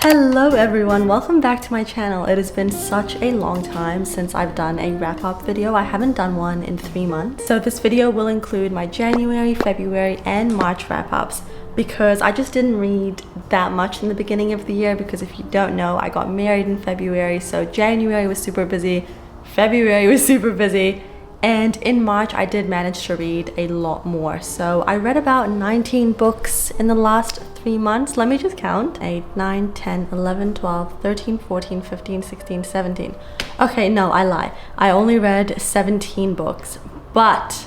Hello everyone, welcome back to my channel. It has been such a long time since I've done a wrap-up video. I haven't done one in 3 months. So this video will include my January, February, and March wrap-ups because I just didn't read that much in the beginning of the year because if you don't know, I got married in February, so January was super busy, February was super busy, and in March I did manage to read a lot more. So I read about 19 books in the last 3 months. Let me just count. 8, 9, 10, 11, 12, 13, 14, 15, 16, 17. Okay, no, I lie. I only read 17 books, but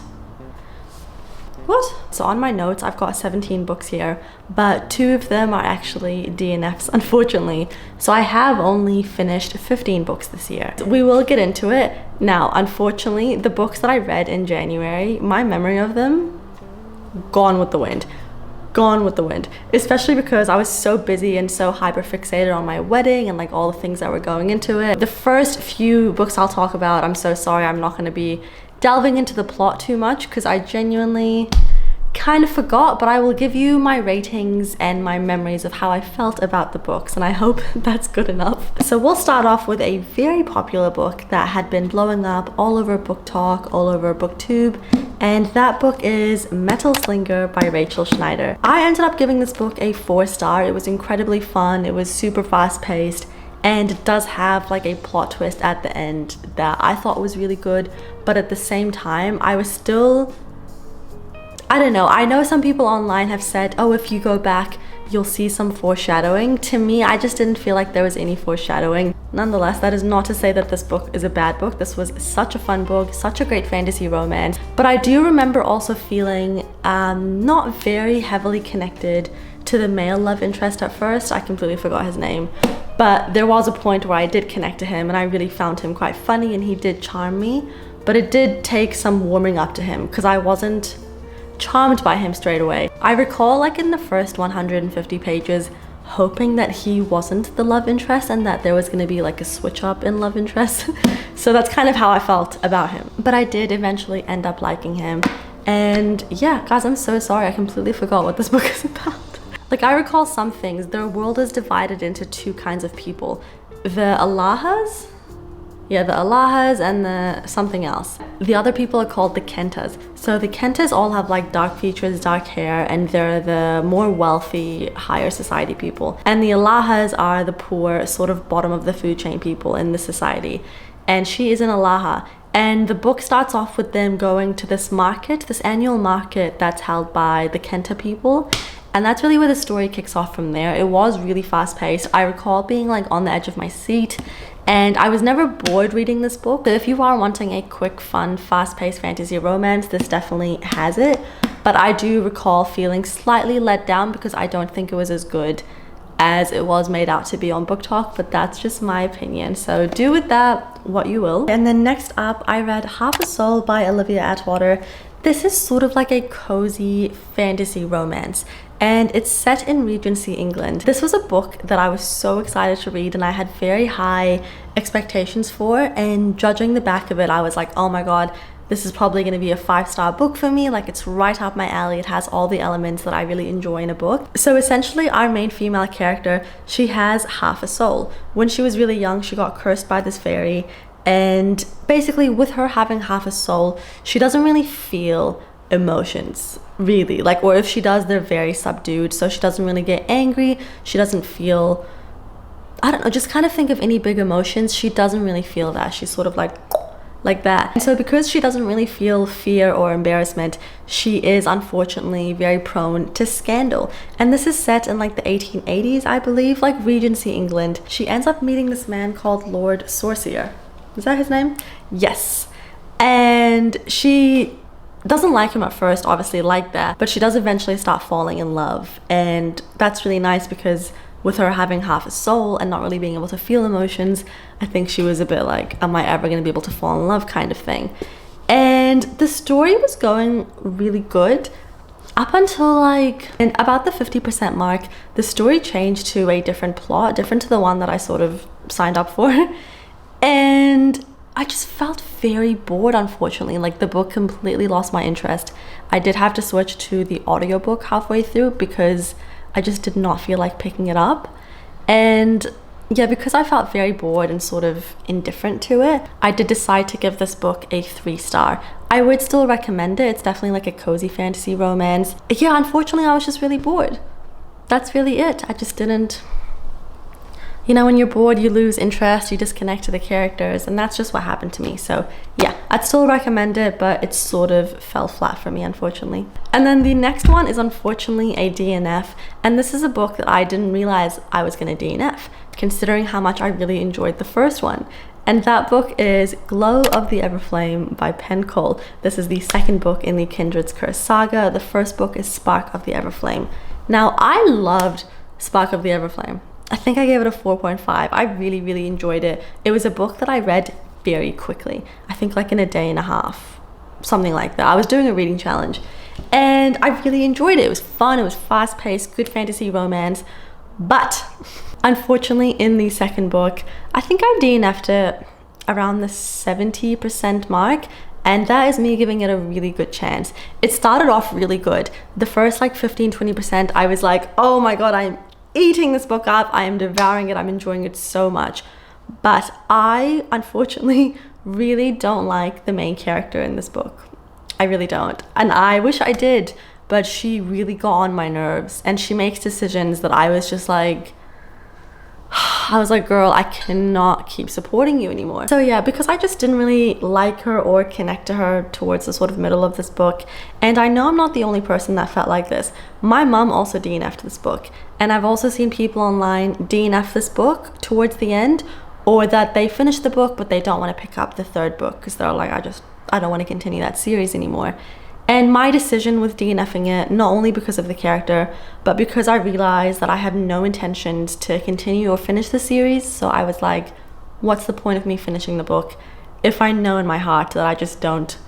what? So on my notes, I've got 17 books here, but 2 of them are actually DNFs, unfortunately. So I have only finished 15 books this year. We will get into it. Now, unfortunately, the books that I read in January, my memory of them, gone with the wind. Gone with the wind, especially because I was so busy and so hyper fixated on my wedding and like all the things that were going into it. The first few books I'll talk about, I'm so sorry, I'm not going to be delving into the plot too much because I genuinely kind of forgot, but I will give you my ratings and my memories of how I felt about the books, and I hope that's good enough. So we'll start off with a very popular book that had been blowing up all over BookTok, all over BookTube, and that book is Metal Slinger by Rachel Schneider. I ended up giving this book a 4-star. It was incredibly fun, it was super fast paced, and it does have like a plot twist at the end that I thought was really good, but at the same time I was still, I don't know, I know some people online have said, oh, if you go back you'll see some foreshadowing. To me, I just didn't feel like there was any foreshadowing. Nonetheless, that is not to say that this book is a bad book. This was such a fun book, such a great fantasy romance, but I do remember also feeling not very heavily connected to the male love interest at first. I completely forgot his name, but there was a point where I did connect to him and I really found him quite funny and he did charm me, but it did take some warming up to him because I wasn't charmed by him straight away. I recall like in the first 150 pages hoping that he wasn't the love interest and that there was going to be like a switch up in love interest. So that's kind of how I felt about him, but I did eventually end up liking him. And yeah, guys, I'm so sorry, I completely forgot what this book is about. Like, I recall some things. The world is divided into 2 kinds of people. The Allahas? Yeah, the Allahas and the something else. The other people are called the Kentas. So the Kentas all have like dark features, dark hair, and they're the more wealthy, higher society people. And the Allahas are the poor, sort of bottom of the food chain people in the society. And she is an Allaha. And the book starts off with them going to this market, this annual market that's held by the Kenta people. And that's really where the story kicks off from there. It was really fast paced. I recall being like on the edge of my seat, and I was never bored reading this book. But if you are wanting a quick, fun, fast paced fantasy romance, this definitely has it. But I do recall feeling slightly let down because I don't think it was as good as it was made out to be on BookTok, but that's just my opinion. So do with that what you will. And then next up, I read Half a Soul by Olivia Atwater. This is sort of like a cozy fantasy romance, and it's set in Regency England. This was a book that I was so excited to read and I had very high expectations for, and judging the back of it, I was like, oh my god, this is probably going to be a 5-star book for me. Like, it's right up my alley. It has all the elements that I really enjoy in a book. So essentially, our main female character, she has half a soul. When she was really young, she got cursed by this fairy, and basically with her having half a soul, she doesn't really feel emotions, really. Like, or if she does, they're very subdued. So she doesn't really get angry. She doesn't feel, I don't know, just kind of think of any big emotions. She doesn't really feel that. She's sort of like that. And so because she doesn't really feel fear or embarrassment, she is unfortunately very prone to scandal. And this is set in like the 1880s, I believe, like Regency England. She ends up meeting this man called Lord Sorcier. Is that his name? Yes. And she doesn't like him at first, obviously, like that, but she does eventually start falling in love. And that's really nice because with her having half a soul and not really being able to feel emotions, I think she was a bit like, am I ever going to be able to fall in love kind of thing. And the story was going really good up until like in about the 50% mark. The story changed to a different plot, different to the one that I sort of signed up for. And I just felt very bored, unfortunately. Like the book completely lost my interest. I did have to switch to the audiobook halfway through because I just did not feel like picking it up. And yeah, because I felt very bored and sort of indifferent to it, I did decide to give this book a 3-star. I would still recommend it. It's definitely like a cozy fantasy romance. Yeah, unfortunately, I was just really bored. That's really it. I just didn't... You know, when you're bored, you lose interest, you disconnect to the characters, and that's just what happened to me. So yeah, I'd still recommend it, but it sort of fell flat for me, unfortunately. And then the next one is unfortunately a DNF, and this is a book that I didn't realize I was going to DNF, considering how much I really enjoyed the first one. And that book is Glow of the Everflame by Penn Cole. This is the second book in the Kindred's Curse saga. The first book is Spark of the Everflame. Now, I loved Spark of the Everflame. I think I gave it a 4.5. I really, really enjoyed it. It was a book that I read very quickly. I think like in a day and a half, something like that. I was doing a reading challenge and I really enjoyed it. It was fun, it was fast-paced, good fantasy romance. But unfortunately, in the second book, I think I DNF'd it around the 70% mark. And that is me giving it a really good chance. It started off really good. The first like 15-20%, I was like, oh my God, I'm eating this book up, I am devouring it, I'm enjoying it so much. But I unfortunately really don't like the main character in this book. I really don't, and I wish I did, but she really got on my nerves, and she makes decisions that I was just like, I was like, girl, I cannot keep supporting you anymore. So yeah, because I just didn't really like her or connect to her towards the sort of middle of this book, and I know I'm not the only person that felt like this. My mom also DNF'd this book, and I've also seen people online DNF this book towards the end, or that they finished the book but they don't want to pick up the third book because they're like, I don't want to continue that series anymore. And my decision with DNFing it, not only because of the character, but because I realized that I have no intentions to continue or finish the series. So I was like, what's the point of me finishing the book if I know in my heart that I just don't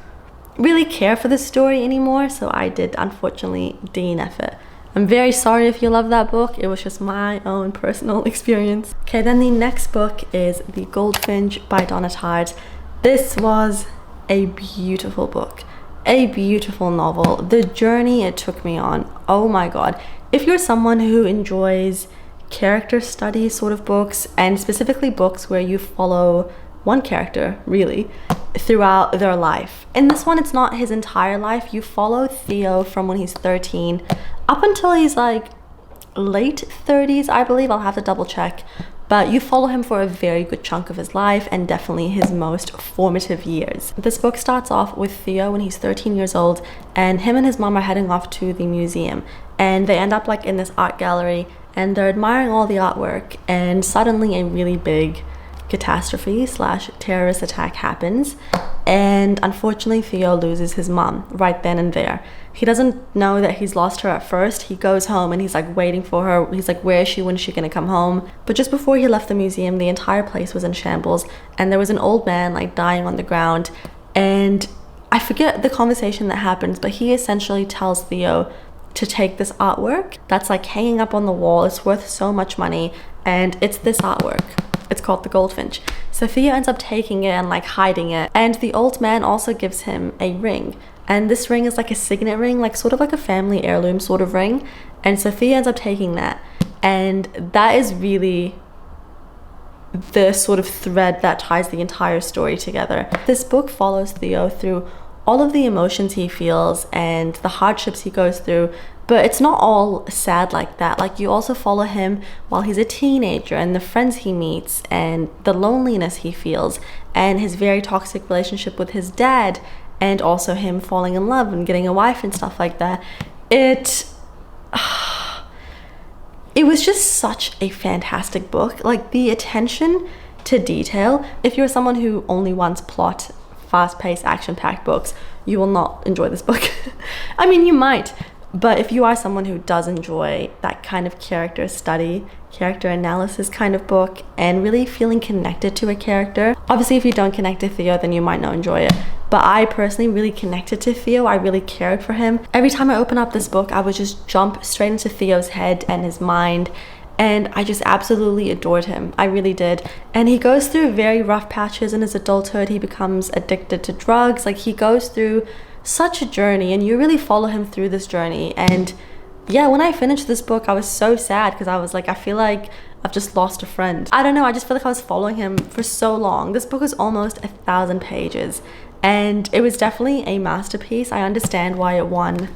really care for the story anymore? So I did unfortunately DNF it. I'm very sorry if you love that book. It was just my own personal experience. Okay, then the next book is The Goldfinch by Donna Tartt. This was a beautiful book. A beautiful novel. The journey it took me on, oh my God. If you're someone who enjoys character study sort of books, and specifically books where you follow one character really throughout their life, in this one it's not his entire life. You follow Theo from when he's 13 up until he's like late 30s, I believe. I'll have to double check, but you follow him for a very good chunk of his life and definitely his most formative years. This book starts off with Theo when he's 13 years old, and him and his mom are heading off to the museum, and they end up like in this art gallery and they're admiring all the artwork, and suddenly a really big catastrophe / terrorist attack happens, and unfortunately Theo loses his mom right then and there. He doesn't know that he's lost her at first. He goes home and he's like waiting for her. He's like, where is she? When is she gonna come home? But just before he left the museum, the entire place was in shambles, and there was an old man like dying on the ground, and I forget the conversation that happens, but he essentially tells Theo to take this artwork that's like hanging up on the wall. It's worth so much money, and it's this artwork. It's called The Goldfinch. So Theo ends up taking it and like hiding it, and the old man also gives him a ring, and this ring is like a signet ring, like sort of like a family heirloom sort of ring, and so Theo ends up taking that, and that is really the sort of thread that ties the entire story together. This book follows Theo through all of the emotions he feels and the hardships he goes through, but it's not all sad like that. Like, you also follow him while he's a teenager, and the friends he meets, and the loneliness he feels, and his very toxic relationship with his dad, and also him falling in love and getting a wife and stuff like that. It was just such a fantastic book. Like, the attention to detail. If you're someone who only wants plot, fast-paced, action-packed books, you will not enjoy this book. I mean, you might, but if you are someone who does enjoy that kind of character study, character analysis kind of book, and really feeling connected to a character, obviously if you don't connect to Theo, then you might not enjoy it. But I personally really connected to Theo. I really cared for him. Every time I open up this book, I would just jump straight into Theo's head and his mind, and I just absolutely adored him. I really did. And he goes through very rough patches in his adulthood. He becomes addicted to drugs. Like, he goes through such a journey, and you really follow him through this journey. And yeah, when I finished this book, I was so sad because I was like, I feel like I've just lost a friend. I don't know, I just feel like I was following him for so long. This book is almost 1,000 pages, and it was definitely a masterpiece. I understand why it won.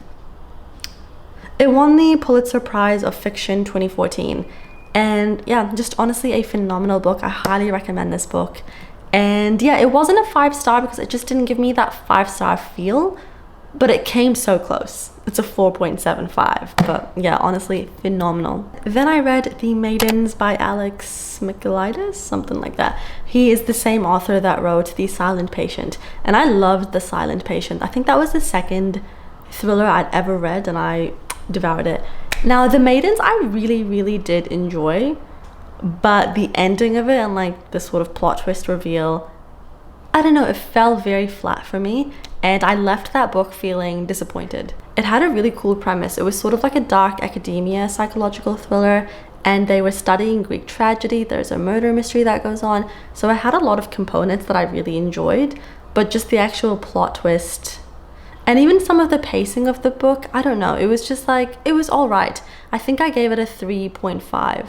It won the Pulitzer Prize of Fiction 2014. And yeah, just honestly a phenomenal book. I highly recommend this book. And yeah, it wasn't a 5-star because it just didn't give me that 5-star feel, but it came so close. It's a 4.75, but yeah, honestly, phenomenal. Then I read The Maidens by Alex Michaelides, something like that. He is the same author that wrote The Silent Patient, and I loved The Silent Patient. I think that was the second thriller I'd ever read, and I devoured it. Now, The Maidens I really did enjoy, but the ending of it and like the sort of plot twist reveal, I don't know, it fell very flat for me, and I left that book feeling disappointed. It had a really cool premise. It was sort of like a dark academia psychological thriller, and they were studying Greek tragedy. There's a murder mystery that goes on, so it had a lot of components that I really enjoyed, but just the actual plot twist and even some of the pacing of the book, I don't know, it was just like, it was all right. I think I gave it a 3.5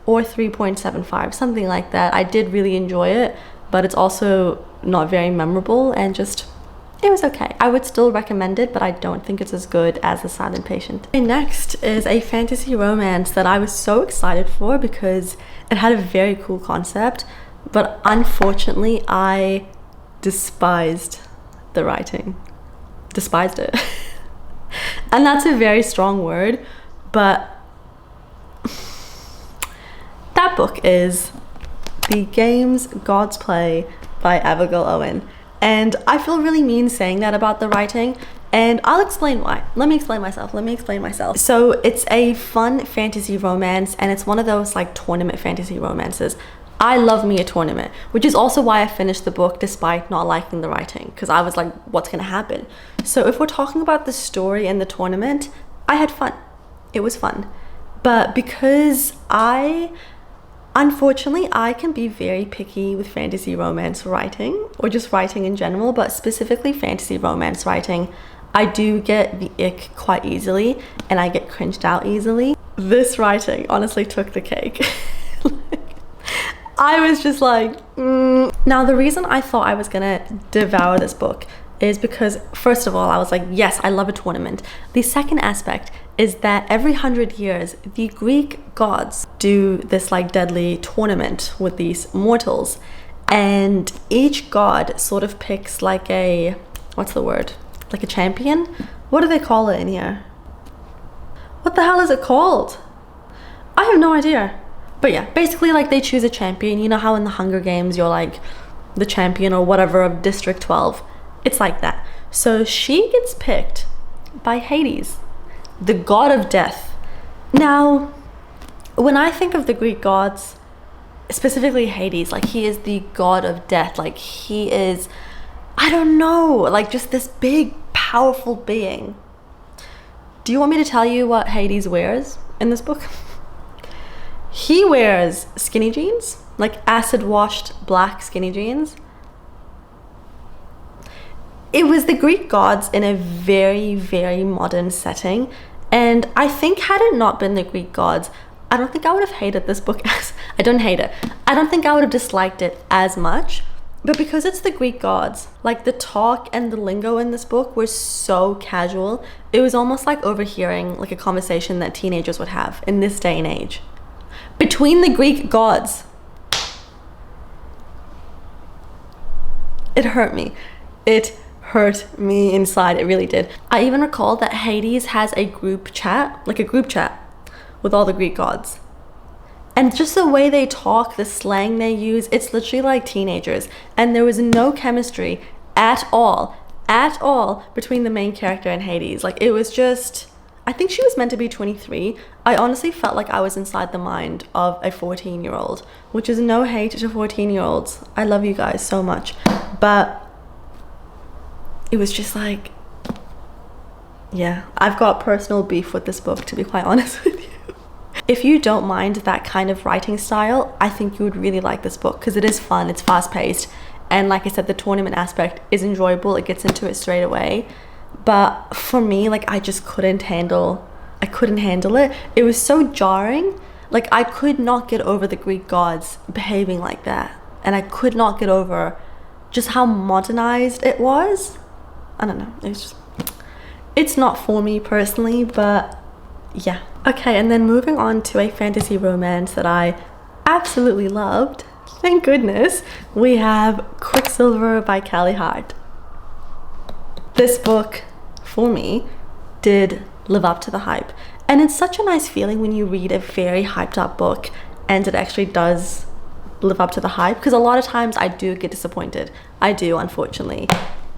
or 3.75, something like that. I did really enjoy it, but it's also not very memorable, and just, it was okay. I would still recommend it, but I don't think it's as good as The Silent Patient. Okay, next is a fantasy romance that I was so excited for because it had a very cool concept, but unfortunately I despised the writing. Despised it. And that's a very strong word, but that book is The Games Gods Play by Abigail Owen. And I feel really mean saying that about the writing, and I'll explain why. Let me explain myself. So it's a fun fantasy romance, and it's one of those like tournament fantasy romances. I love me a tournament, which is also why I finished the book despite not liking the writing, because I was like, what's gonna happen? So if we're talking about the story and the tournament, I had fun. It was fun. But because unfortunately, I can be very picky with fantasy romance writing, or just writing in general, but specifically fantasy romance writing, I do get the ick quite easily, and I get cringed out easily. This writing honestly took the cake. I was just like, Now, the reason I thought I was gonna devour this book is because, first of all, I was like, yes, I love a tournament. The second aspect is that every 100 years, the Greek gods do this like deadly tournament with these mortals, and each god sort of picks like a, what's the word? Like a champion? What do they call it in here? What the hell is it called? I have no idea. But yeah, basically like they choose a champion. You know how in the Hunger Games you're like the champion or whatever of District 12? It's like that. So she gets picked by Hades, the god of death. Now, when I think of the Greek gods, specifically Hades, like he is the god of death. Like he is, I don't know, like just this big, powerful being. Do you want me to tell you what Hades wears in this book? He wears skinny jeans, like acid washed black skinny jeans. It was the Greek gods in a very modern setting, and I think had it not been the Greek gods, I don't think I would have hated this book as, I don't hate it. I don't think I would have disliked it as much, but because it's the Greek gods, like the talk and the lingo in this book were so casual, it was almost like overhearing like a conversation that teenagers would have in this day and age. Between the Greek gods. It hurt me. It hurt me inside. It really did. I even recall that Hades has a group chat, like a group chat with all the Greek gods. And just the way they talk, the slang they use, it's literally like teenagers. And there was no chemistry at all between the main character and Hades. Like it was just, I think she was meant to be 23. I honestly felt like I was inside the mind of a 14-year-old, which is no hate to 14-year-olds. I love you guys so much. But it was just like, yeah, I've got personal beef with this book, to be quite honest with you. if you don't mind that kind of writing style, I think you would really like this book because it is fun, it's fast-paced, and like I said, the tournament aspect is enjoyable. It gets into it straight away. But for me, like, I couldn't handle it. It was so jarring. Like, I could not get over the Greek gods behaving like that, and I could not get over just how modernized it was. I don't know, it's not for me personally, but yeah. Okay, and then moving on to a fantasy romance that I absolutely loved, thank goodness, we have Quicksilver by Callie Hart. This book, for me, did live up to the hype. And it's such a nice feeling when you read a very hyped up book and it actually does live up to the hype, because a lot of times I do get disappointed. I do, unfortunately.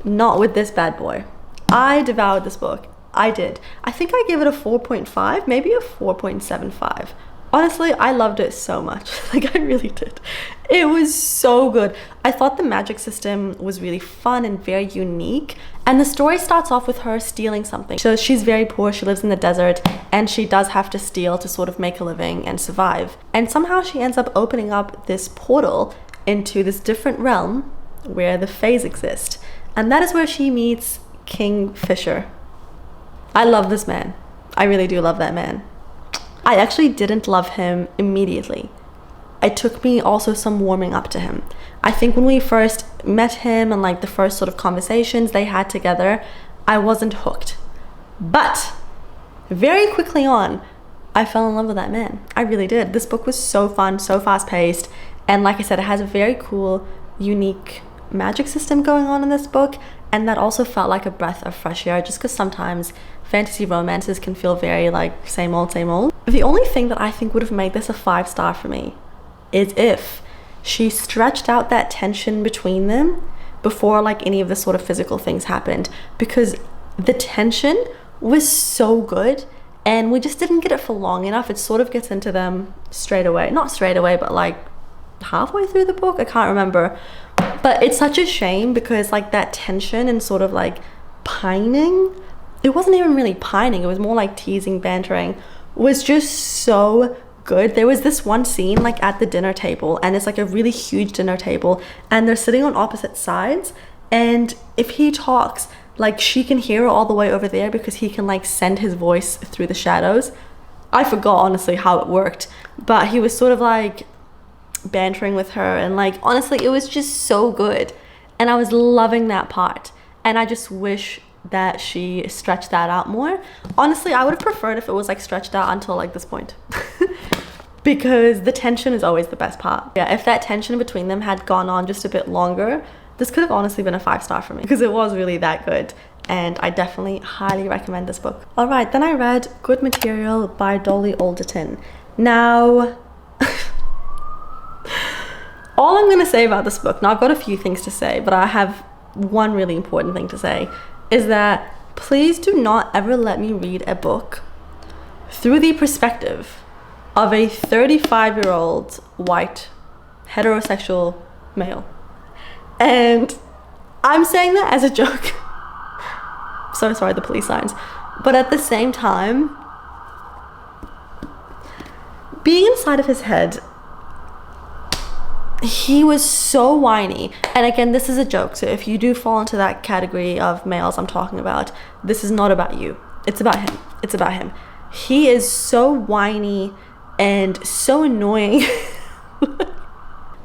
Not with this bad boy. I devoured this book. I did. I think I gave it a 4.5, maybe a 4.75. Honestly, I loved it so much. Like, I really did. It was so good. I thought the magic system was really fun and very unique. And the story starts off with her stealing something. So she's very poor, she lives in the desert, and she does have to steal to sort of make a living and survive. And somehow she ends up opening up this portal into this different realm where the Fays exist. And that is where she meets King Fisher. I love this man. I really do love that man. I actually didn't love him immediately. It took me also some warming up to him. I think when we first met him and like the first sort of conversations they had together, I wasn't hooked. But very quickly on, I fell in love with that man. I really did. This book was so fun, so fast paced. And like I said, it has a very cool, unique magic system going on in this book. And that also felt like a breath of fresh air, just because sometimes fantasy romances can feel very like same old, same old. The only thing that I think would have made this a 5-star for me is if she stretched out that tension between them before like any of the sort of physical things happened, because the tension was so good and we just didn't get it for long enough. It sort of gets into them straight away. Not straight away, but like halfway through the book. I can't remember. But it's such a shame because like that tension and sort of like pining, it wasn't even really pining, it was more like teasing, bantering, was just so good. There was this one scene like at the dinner table, and it's like a really huge dinner table, and they're sitting on opposite sides, and if he talks, like she can hear it all the way over there because he can like send his voice through the shadows. I forgot honestly how it worked, but he was sort of like bantering with her, and like honestly it was just so good, and I was loving that part, and I just wish that she stretched that out more. Honestly, I would have preferred if it was like stretched out until like this point because the tension is always the best part. Yeah, if that tension between them had gone on just a bit longer, this could have honestly been a 5-star for me because it was really that good, and I definitely highly recommend this book. All right, then I read Good Material by Dolly Alderton. Now all I'm gonna say about this book, now I've got a few things to say, but I have one really important thing to say, is that please do not ever let me read a book through the perspective of a 35-year-old white heterosexual male. And I'm saying that as a joke. So sorry, the police signs. But at the same time, being inside of his head, he was so whiny. And again, this is a joke, so if you do fall into that category of males I'm talking about, this is not about you. It's about him. It's about him. He is so whiny and so annoying.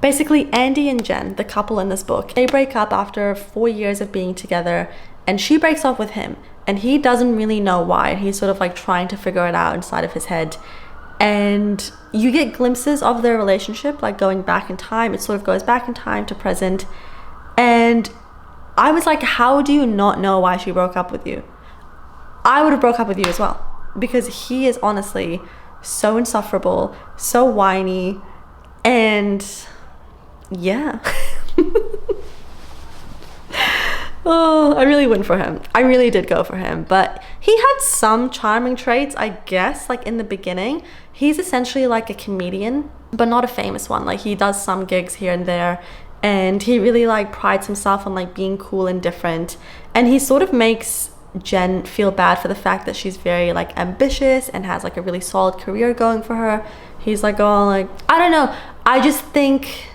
Basically, Andy and Jen, the couple in this book, they break up after 4 years of being together, and she breaks off with him, and he doesn't really know why. He's sort of like trying to figure it out inside of his head. And you get glimpses of their relationship, like going back in time. It sort of goes back in time to present. And I was like, how do you not know why she broke up with you? I would have broke up with you as well, because he is honestly so insufferable, so whiny, and yeah. Oh, I really went for him. I really did go for him. But he had some charming traits, I guess, like in the beginning. He's essentially like a comedian, but not a famous one. Like he does some gigs here and there, and he really like prides himself on like being cool and different. And he sort of makes Jen feel bad for the fact that she's very like ambitious and has like a really solid career going for her. He's like, oh, like, I don't know. I just think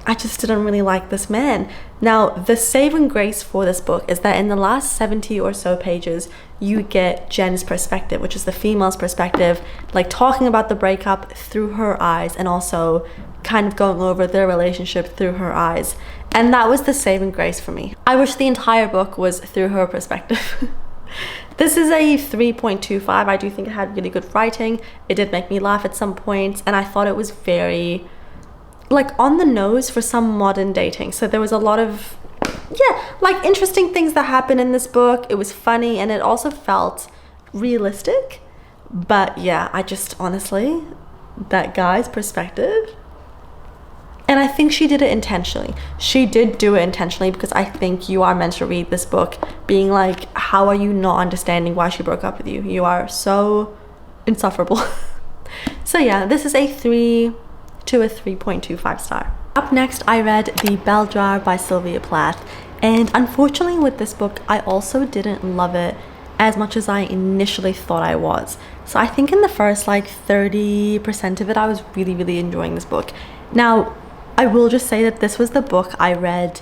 I just didn't really like this man. Now, the saving grace for this book is that in the last 70 or so pages, you get Jen's perspective, which is the female's perspective, like talking about the breakup through her eyes and also kind of going over their relationship through her eyes. And that was the saving grace for me. I wish the entire book was through her perspective. This is a 3.25. I do think it had really good writing. It did make me laugh at some points, and I thought it was very like on the nose for some modern dating. So there was a lot of, yeah, like interesting things that happened in this book. It was funny and it also felt realistic. But yeah, I just honestly, that guy's perspective, and I think she did it intentionally. She did do it intentionally, because I think you are meant to read this book being like, how are you not understanding why she broke up with you? You are so insufferable. So yeah, this is a 3 to a 3.25 star. Up next, I read The Bell Jar by Sylvia Plath, and unfortunately with this book, I also didn't love it as much as I initially thought I was. So I think in the first like 30% of it, I was really enjoying this book. Now, I will just say that this was the book I read,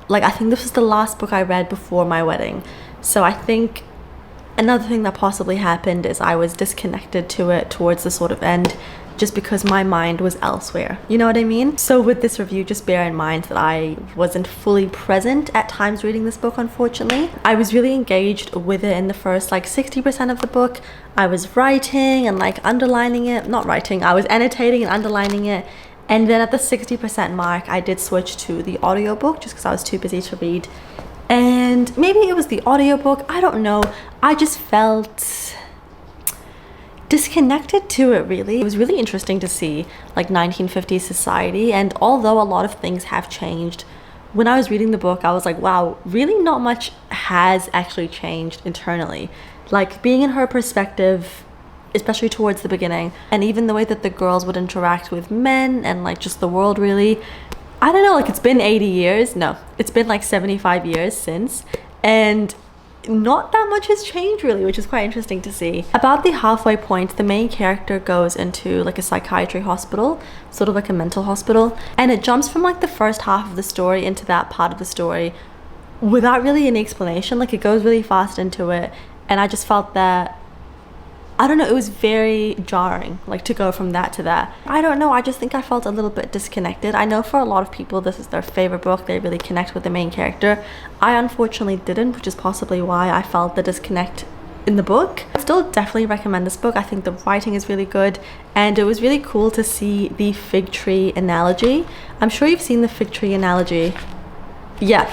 like I think this was the last book I read before my wedding. So I think another thing that possibly happened is I was disconnected to it towards the sort of end, just because my mind was elsewhere. You know what I mean? So with this review, just bear in mind that I wasn't fully present at times reading this book, unfortunately. I was really engaged with it in the first like 60% of the book. I was writing and like underlining it. Not writing, I was annotating and underlining it. And then at the 60% mark, I did switch to the audiobook just because I was too busy to read. And maybe it was the audiobook, I don't know. I just felt disconnected to it, really. It was really interesting to see like 1950s society, and although a lot of things have changed, when I was reading the book, I was like, wow, really not much has actually changed internally. Like being in her perspective, especially towards the beginning, and even the way that the girls would interact with men and like just the world, really. I don't know, like it's been 80 years. No, it's been like 75 years since, and not that much has changed really, which is quite interesting to see. About the halfway point, the main character goes into like a psychiatry hospital, sort of like a mental hospital, and it jumps from like the first half of the story into that part of the story without really any explanation. Like it goes really fast into it, and I just felt that, I don't know, it was very jarring, like to go from that to that. I don't know, I just think I felt a little bit disconnected. I know for a lot of people this is their favorite book, they really connect with the main character. I unfortunately didn't, which is possibly why I felt the disconnect in the book. I still definitely recommend this book. I think the writing is really good, and it was really cool to see the fig tree analogy. I'm sure you've seen the fig tree analogy. Yeah,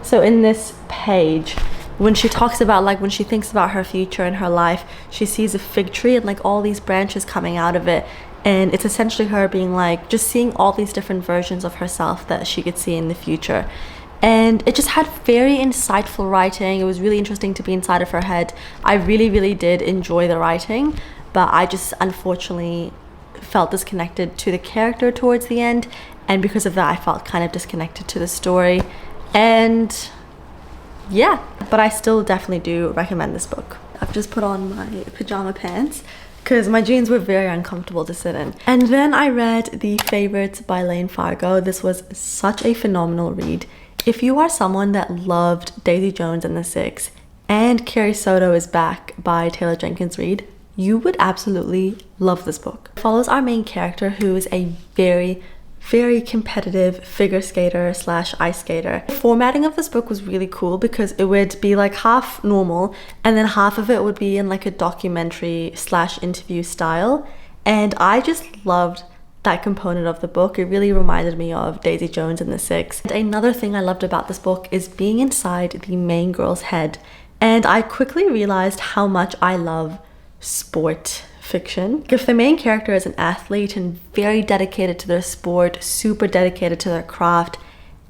so in this page, when she talks about like when she thinks about her future and her life, she sees a fig tree and like all these branches coming out of it, and it's essentially her being like just seeing all these different versions of herself that she could see in the future. And it just had very insightful writing. It was really interesting to be inside of her head. I really did enjoy the writing, but I just unfortunately felt disconnected to the character towards the end, and because of that I felt kind of disconnected to the story. And yeah, but I still definitely do recommend this book. I've just put on my pajama pants because my jeans were very uncomfortable to sit in. And then I read The Favorites by Lane Fargo. This was such a phenomenal read. If you are someone that loved Daisy Jones and the Six and Carrie Soto is Back by Taylor Jenkins Reid, you would absolutely love this book. It follows our main character, who is a very competitive figure skater slash ice skater. The formatting of this book was really cool because it would be like half normal and then half of it would be in like a documentary slash interview style, and I just loved that component of the book. It really reminded me of Daisy Jones and the Six. And another thing I loved about this book is being inside the main girl's head, and I quickly realized how much I love sport fiction. If the main character is an athlete and very dedicated to their sport, super dedicated to their craft,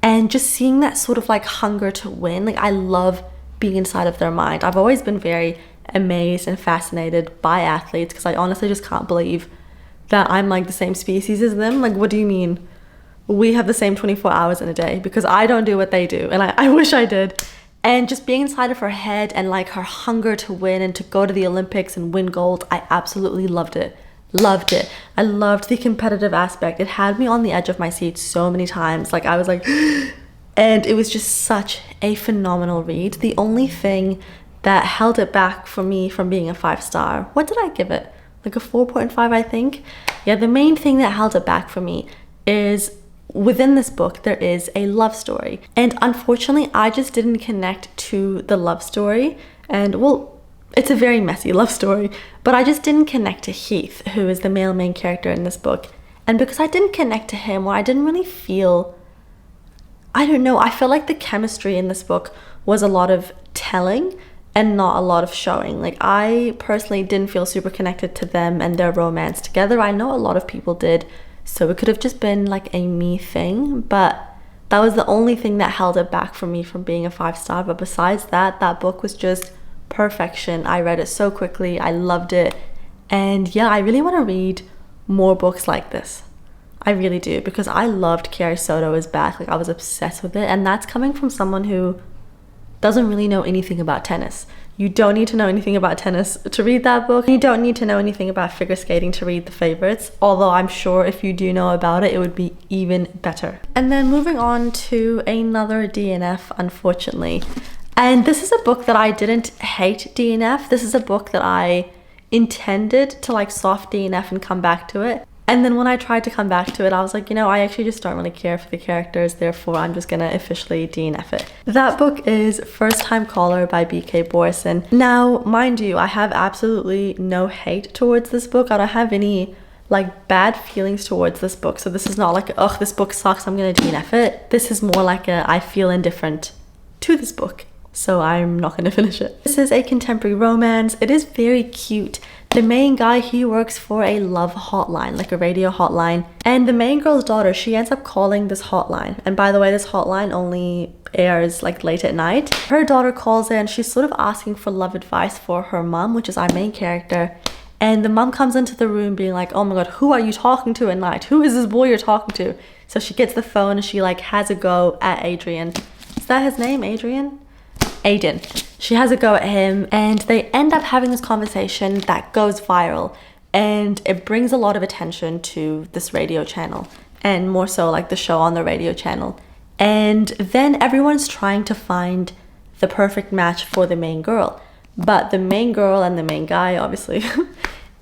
and just seeing that sort of like hunger to win, like I love being inside of their mind. I've always been very amazed and fascinated by athletes because I honestly just can't believe that I'm like the same species as them. Like, what do you mean we have the same 24 hours in a day? Because I don't do what they do, and I wish I did. And just being inside of her head and like her hunger to win and to go to the Olympics and win gold, I absolutely loved it. Loved it. I loved the competitive aspect. It had me on the edge of my seat so many times. Like I was like, and it was just such a phenomenal read. The only thing that held it back for me from being a 5-star, what did I give it? Like a 4.5, I think. Yeah, the main thing that held it back for me is within this book, there is a love story. And unfortunately, I just didn't connect to the love story. And well, it's a very messy love story, but I just didn't connect to Heath, who is the male main character in this book. And because I didn't connect to him, or I didn't really feel, I don't know, I feel like the chemistry in this book was a lot of telling and not a lot of showing. Like I personally didn't feel super connected to them and their romance together. I know a lot of people did, so it could have just been like a me thing, but that was the only thing that held it back for me from being a 5-star. But besides that, that book was just perfection. I read it so quickly. I loved it. And yeah, I really want to read more books like this. I really do, because I loved Carrie Soto is Back. Like I was obsessed with it. And that's coming from someone who doesn't really know anything about tennis. You don't need to know anything about tennis to read that book. You don't need to know anything about figure skating to read The Favorites, although I'm sure if you do know about it, it would be even better. And then moving on to another DNF, unfortunately. And this is a book that I didn't hate DNF. This is a book that I intended to like soft DNF and come back to it. And then when I tried to come back to it, I was like, you know, I actually just don't really care for the characters, therefore I'm just gonna officially DNF it. That book is First Time Caller by B.K. Borison. Now, mind you, I have absolutely no hate towards this book. I don't have any like bad feelings towards this book. So this is not like, ugh, this book sucks, I'm gonna DNF it. This is more like a, I feel indifferent to this book, so I'm not gonna finish it. This is a contemporary romance. It is very cute. The main guy, he works for a love hotline, like a radio hotline. And the main girl's daughter, she ends up calling this hotline. And by the way, this hotline only airs like late at night. Her daughter calls in, she's sort of asking for love advice for her mom, which is our main character. And the mom comes into the room being like, oh my God, who are you talking to at night? Who is this boy you're talking to? So she gets the phone and she like has a go at Adrian. Is that his name, Adrian? Aiden. She has a go at him and they end up having this conversation that goes viral, and it brings a lot of attention to this radio channel, and more so like the show on the radio channel. And then everyone's trying to find the perfect match for the main girl, but the main girl and the main guy obviously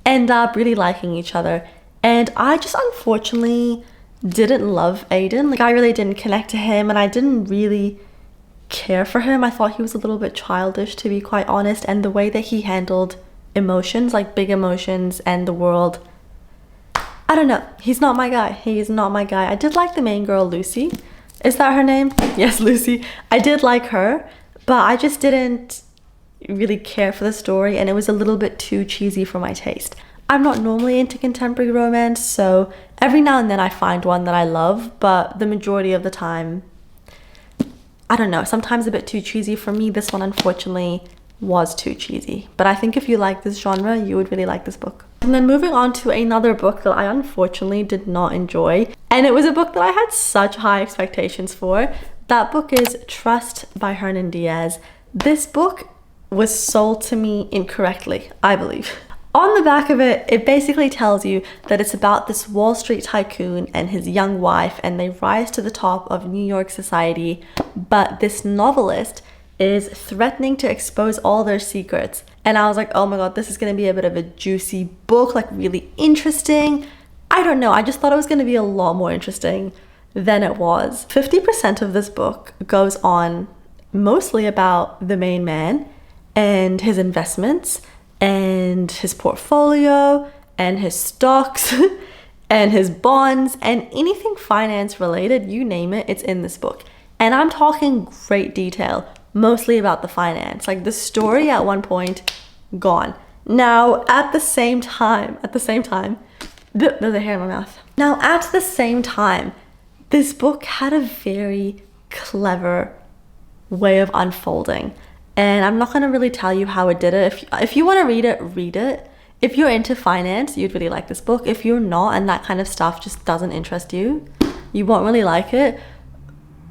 end up really liking each other. And I just unfortunately didn't love Aiden. Like I really didn't connect to him, and I didn't really care for him. I thought he was a little bit childish, to be quite honest, and the way that he handled emotions, like big emotions and the world, I don't know. He's not my guy. He is not my guy. I did like the main girl, Lucy. Is that her name? Yes, Lucy. I did like her, but I just didn't really care for the story, and it was a little bit too cheesy for my taste. I'm not normally into contemporary romance, so every now and then I find one that I love, but the majority of the time, I don't know, sometimes a bit too cheesy for me. This one unfortunately was too cheesy, but I think if you like this genre, you would really like this book. And then moving on to another book that I unfortunately did not enjoy, and it was a book that I had such high expectations for. That book is Trust by Hernan Diaz. This book was sold to me incorrectly, I believe. On the back of it, it basically tells you that it's about this Wall Street tycoon and his young wife, and they rise to the top of New York society, but this novelist is threatening to expose all their secrets. And I was like, oh my God, this is going to be a bit of a juicy book, like really interesting. I don't know, I just thought it was going to be a lot more interesting than it was. 50% of this book goes on mostly about the main man and his investments and his portfolio and his stocks and his bonds and anything finance related, you name it, it's in this book. And I'm talking great detail, mostly about the finance. Like the story at one point, gone. Now, at the same time, there's a hair in my mouth. Now, at the same time, this book had a very clever way of unfolding. And I'm not going to really tell you how it did it. If you want to read it, read it. If you're into finance, you'd really like this book. If you're not and that kind of stuff just doesn't interest you, you won't really like it.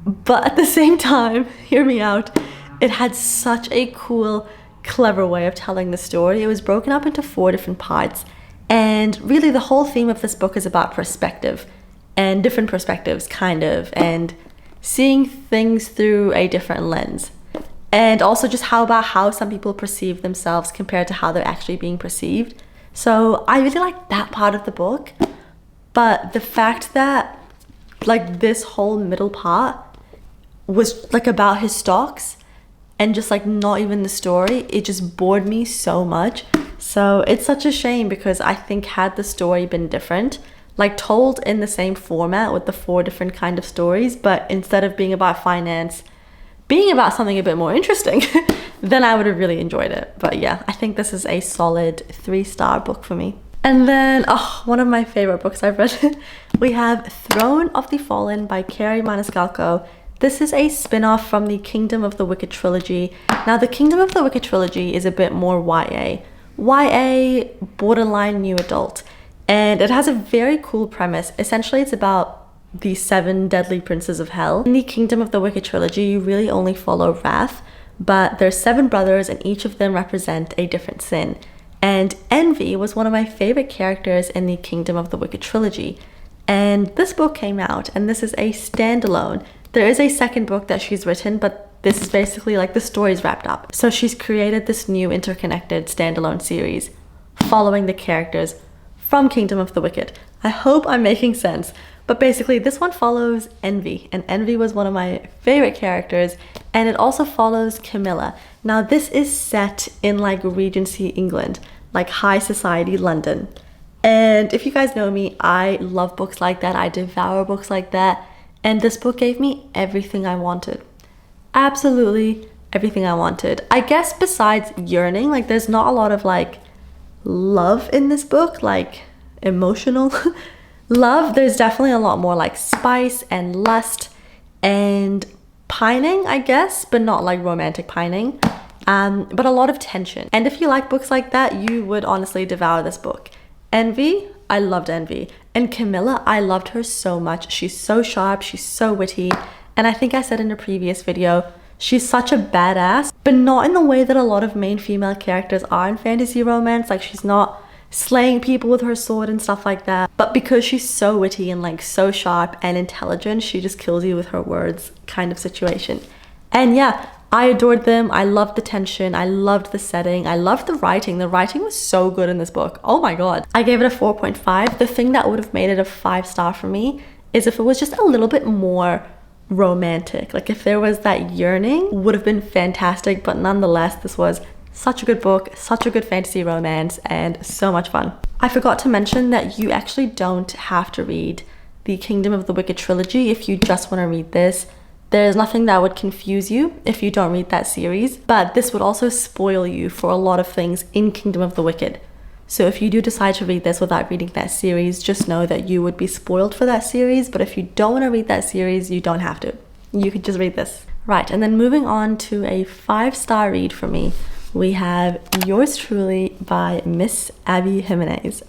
But at the same time, hear me out, It had such a cool, clever way of telling the story. It was broken up into 4 different parts. And really the whole theme of this book is about perspective and different perspectives, kind of, and seeing things through a different lens. And also just how some people perceive themselves compared to how they're actually being perceived. So I really like that part of the book. But the fact that like this whole middle part was like about his stocks and just like not even the story, it just bored me so much. So it's such a shame because I think had the story been different, like told in the same format with the 4 different kind of stories, but instead of being about finance, being about something a bit more interesting, then I would have really enjoyed it. But yeah, I think this is a solid 3-star book for me. And then, one of my favorite books I've read, we have Throne of the Fallen by Carrie Maniscalco. This is a spin-off from the Kingdom of the Wicked trilogy. Now, the Kingdom of the Wicked trilogy is a bit more YA. YA, borderline new adult. And it has a very cool premise. Essentially, it's about the 7 deadly princes of hell. In the Kingdom of the Wicked trilogy, you really only follow Wrath, but there's 7 brothers and each of them represent a different sin. And Envy was one of my favorite characters in the Kingdom of the Wicked trilogy. And this book came out, and this is a standalone. There is a second book that she's written, but this is basically like the story's wrapped up. So she's created this new interconnected standalone series following the characters from Kingdom of the Wicked. I hope I'm making sense. But basically, this one follows Envy, and Envy was one of my favorite characters, and it also follows Camilla. Now, this is set in like Regency England, like high society London. And if you guys know me, I love books like that. I devour books like that. And this book gave me everything I wanted. Absolutely everything I wanted. I guess besides yearning, like there's not a lot of like love in this book, like emotional love. There's definitely a lot more like spice and lust and pining, I guess, but not like romantic pining, but a lot of tension. And if you like books like that, you would honestly devour this book. Envy, I loved Envy. And Camilla, I loved her so much. She's so sharp, she's so witty. And I think I said in a previous video, she's such a badass, but not in the way that a lot of main female characters are in fantasy romance. Like she's not slaying people with her sword and stuff like that, but because she's so witty and like so sharp and intelligent, she just kills you with her words kind of situation. And yeah, I adored them. I loved the tension. I loved the setting. I loved the writing. The writing was so good in this book. Oh my god. I gave it a 4.5. The thing that would have made it a 5-star for me is if it was just a little bit more romantic. Like if there was that yearning, would have been fantastic. But nonetheless, this was such a good book, such a good fantasy romance, and so much fun. I forgot to mention that you actually don't have to read the Kingdom of the Wicked trilogy if you just want to read this. There's nothing that would confuse you if you don't read that series, but this would also spoil you for a lot of things in Kingdom of the Wicked. So if you do decide to read this without reading that series, just know that you would be spoiled for that series. But if you don't want to read that series, you don't have to. You could just read this. Right, and then moving on to a 5-star read for me, we have Yours Truly by Miss Abby Jimenez.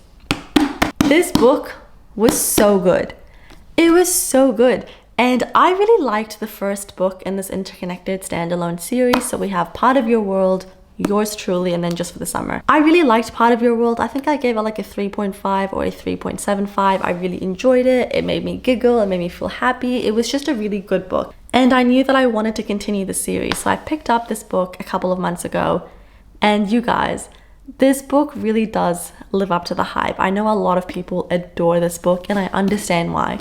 This book was so good. It was so good. And I really liked the first book in this interconnected standalone series. So we have Part of Your World, Yours Truly, and then Just for the Summer. I really liked Part of Your World. I think I gave it like a 3.5 or a 3.75. I really enjoyed it. It made me giggle. It made me feel happy. It was just a really good book. And I knew that I wanted to continue the series. So I picked up this book a couple of months ago. And you guys, this book really does live up to the hype. I know a lot of people adore this book, and I understand why.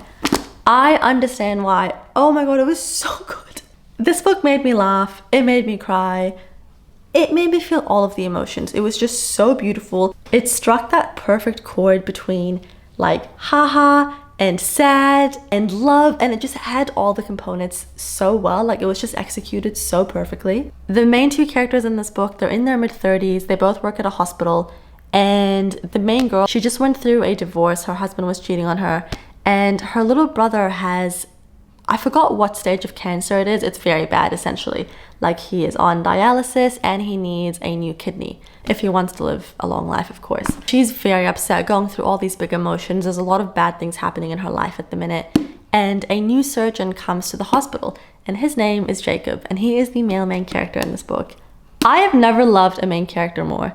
Oh my god, it was so good. This book made me laugh. It made me cry. It made me feel all of the emotions. It was just so beautiful. It struck that perfect chord between like haha and sad and love, and it just had all the components so well. Like it was just executed so perfectly. The main 2 characters in this book, they're in their mid-30s. They both work at a hospital, and the main girl, she just went through a divorce. Her husband was cheating on her, and her little brother has, I forgot what stage of cancer it is. It's very bad, essentially. Like he is on dialysis and he needs a new kidney if he wants to live a long life, of course. She's very upset, going through all these big emotions. There's a lot of bad things happening in her life at the minute. and a new surgeon comes to the hospital, and his name is Jacob, and he is the male main character in this book. I have never loved a main character more.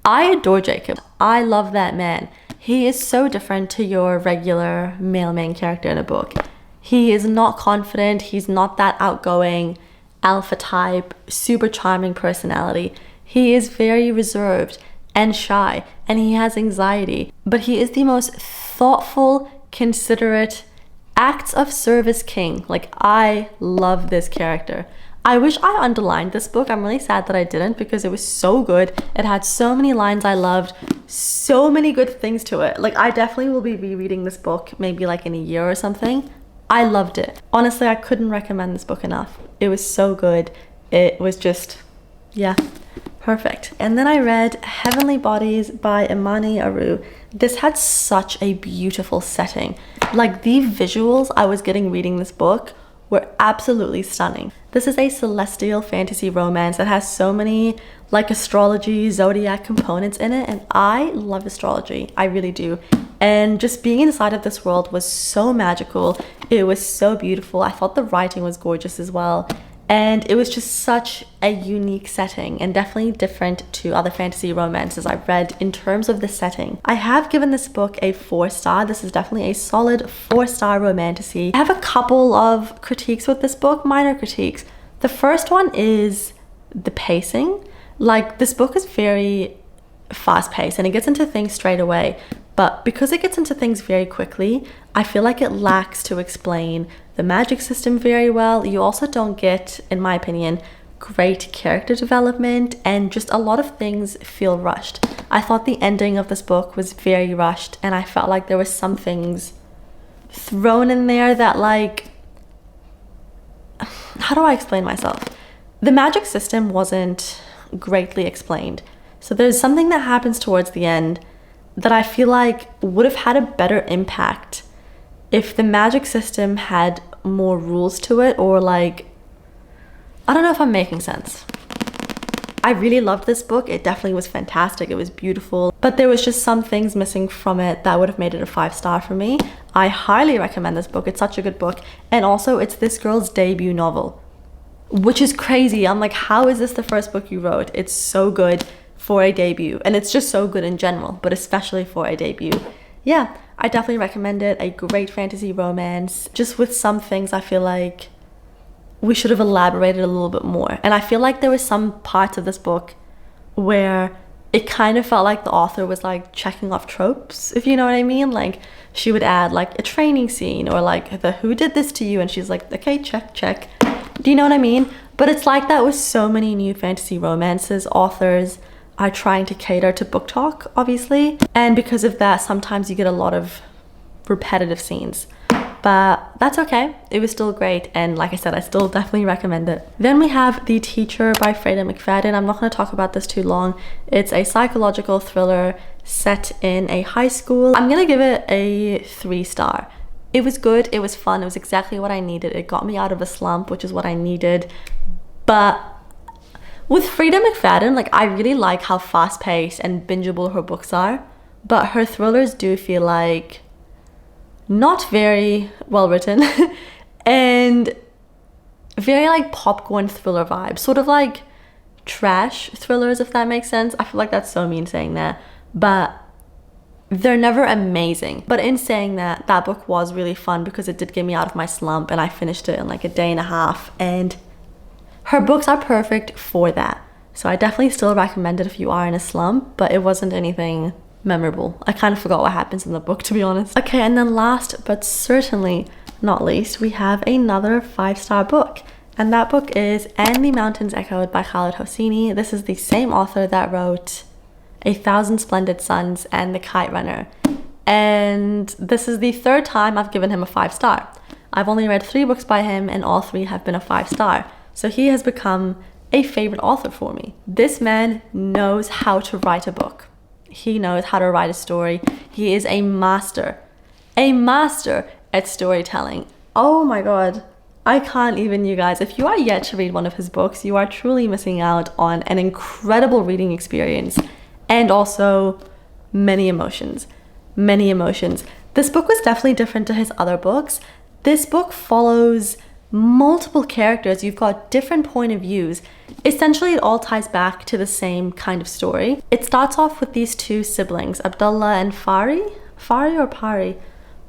I adore Jacob. I love that man. He is so different to your regular male main character in a book. He is not confident. He's not that outgoing, alpha type, super charming personality. He is very reserved and shy, and he has anxiety, but he is the most thoughtful, considerate, acts of service king. Like, I love this character. I wish I underlined this book. I'm really sad that I didn't, because it was so good. It had so many lines I loved, so many good things to it. Like, I definitely will be rereading this book maybe like in a year or something. I loved it. Honestly, I couldn't recommend this book enough. It was so good. It was just, yeah, perfect. And then I read Heavenly Bodies by Imani Aru. This had such a beautiful setting. Like, the visuals I was getting reading this book were absolutely stunning. This is a celestial fantasy romance that has so many like astrology, zodiac components in it, and I love astrology. I really do. And just being inside of this world was so magical. It was so beautiful. I thought the writing was gorgeous as well. And it was just such a unique setting, and definitely different to other fantasy romances I've read in terms of the setting. I have given this book a 4-star. This is definitely a solid 4-star romantasy. I have a couple of critiques with this book, minor critiques. The first one is the pacing. Like, this book is very fast-paced and it gets into things straight away. But because it gets into things very quickly, I feel like it lacks to explain the magic system very well. You also don't get, in my opinion, great character development, and just a lot of things feel rushed. I thought the ending of this book was very rushed, and I felt like there were some things thrown in there that, like, how do I explain myself? The magic system wasn't greatly explained. So there's something that happens towards the end that I feel like would have had a better impact if the magic system had more rules to it, or like, I don't know if I'm making sense. I really loved this book. It definitely was fantastic. It was beautiful, but there was just some things missing from it that would have made it a 5-star for me. I highly recommend this book. It's such a good book. And also, it's this girl's debut novel, which is crazy. I'm like, how is this the first book you wrote? It's so good for a debut, and it's just so good in general, but especially for a debut. Yeah, I definitely recommend it. A great fantasy romance, just with some things I feel like we should have elaborated a little bit more. And I feel like there were some parts of this book where it kind of felt like the author was like checking off tropes, if you know what I mean. Like, she would add like a training scene, or like the who did this to you, and she's like, okay, check. Do you know what I mean? But it's like that with so many new fantasy romances. Authors are trying to cater to BookTok, obviously, and because of that, sometimes you get a lot of repetitive scenes, but that's okay. It was still great, and like I said, I still definitely recommend it. Then we have The Teacher by Freida McFadden. I'm not going to talk about this too long. It's a psychological thriller set in a high school. I'm gonna give it a 3-star. It was good, it was fun, it was exactly what I needed. It got me out of a slump, which is what I needed. But with Freida McFadden, like, I really like how fast-paced and bingeable her books are, but her thrillers do feel like not very well written and very like popcorn thriller vibes, sort of like trash thrillers, if that makes sense. I feel like that's so mean saying that, but they're never amazing. But in saying that, that book was really fun because it did get me out of my slump, and I finished it in like a day and a half, and her books are perfect for that. So I definitely still recommend it if you are in a slump, but it wasn't anything memorable. I kind of forgot what happens in the book, to be honest. Okay, and then last but certainly not least, we have another 5-star book. And that book is And the Mountains Echoed by Khaled Hosseini. This is the same author that wrote A Thousand Splendid Suns and The Kite Runner. And this is the 3rd time I've given him a 5-star. I've only read 3 books by him, and all 3 have been a 5-star. So he has become a favorite author for me. This man knows how to write a book. He knows how to write a story. He is a master at storytelling. Oh my god. I can't even, you guys. If you are yet to read one of his books, you are truly missing out on an incredible reading experience, and also many emotions. This book was definitely different to his other books. This book follows multiple characters. You've got different point of views. Essentially, it all ties back to the same kind of story. It starts off with these two siblings, Abdullah and Fari. Fari or Pari?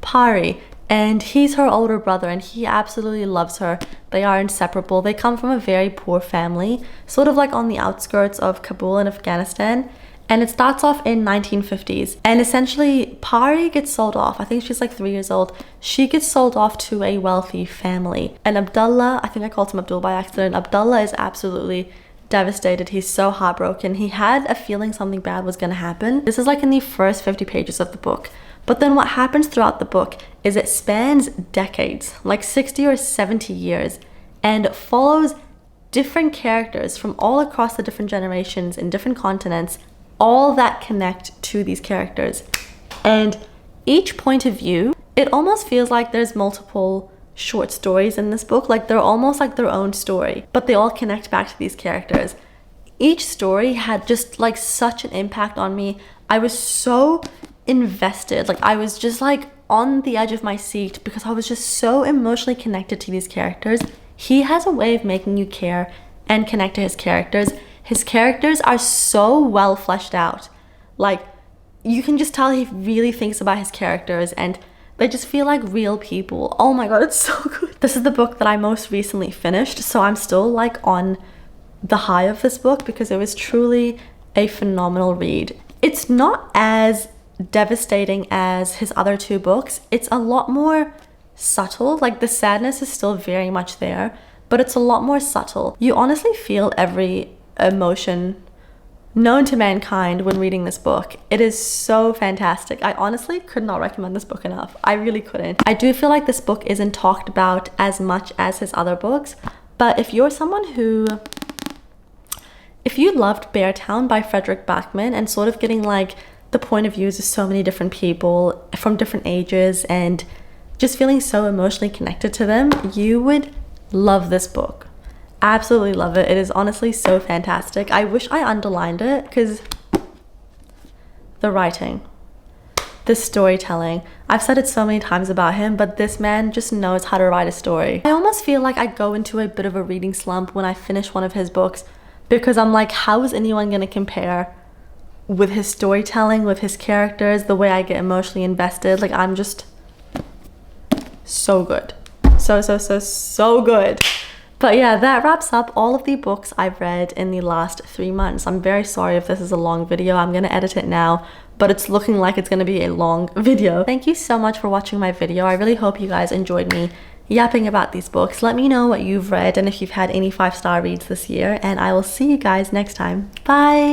Pari. And he's her older brother, and he absolutely loves her. They are inseparable. They come from a very poor family, sort of like on the outskirts of Kabul in Afghanistan. And it starts off in 1950s. And essentially, Pari gets sold off. I think she's like 3 years old. She gets sold off to a wealthy family. And Abdullah, I think I called him Abdul by accident. Abdullah is absolutely devastated. He's so heartbroken. He had a feeling something bad was going to happen. This is like in the first 50 pages of the book. But then what happens throughout the book is it spans decades, like 60 or 70 years, and follows different characters from all across the different generations in different continents, all that connect to these characters. And each point of view, it almost feels like there's multiple short stories in this book. Like they're almost like their own story, but they all connect back to these characters. Each story had just like such an impact on me. I was so invested. Like I was just like on the edge of my seat because I was just so emotionally connected to these characters. He has a way of making you care and connect to his characters. His characters are so well fleshed out. Like, you can just tell he really thinks about his characters and they just feel like real people. Oh my god, it's so good. This is the book that I most recently finished, so I'm still like on the high of this book because it was truly a phenomenal read. It's not as devastating as his other two books. It's a lot more subtle. Like the sadness is still very much there, but it's a lot more subtle. You honestly feel every emotion known to mankind when reading this book. It is so fantastic. I honestly could not recommend this book enough. I really couldn't. I do feel like this book isn't talked about as much as his other books, but if you're someone who, if you loved Beartown by Frederick Backman and sort of getting like the point of views of so many different people from different ages and just feeling so emotionally connected to them, you would love this book. Absolutely love it. It is honestly so fantastic. I wish I underlined it because the writing, the storytelling, I've said it so many times about him, but this man just knows how to write a story. I almost feel like I go into a bit of a reading slump when I finish one of his books because I'm like, how is anyone going to compare with his storytelling, with his characters, the way I get emotionally invested? Like, I'm just so good. So good. But yeah, that wraps up all of the books I've read in the last 3 months. I'm very sorry if this is a long video. I'm gonna edit it now, but it's looking like it's gonna be a long video. Thank you so much for watching my video. I really hope you guys enjoyed me yapping about these books. Let me know what you've read and if you've had any 5-star reads this year, and I will see you guys next time. Bye!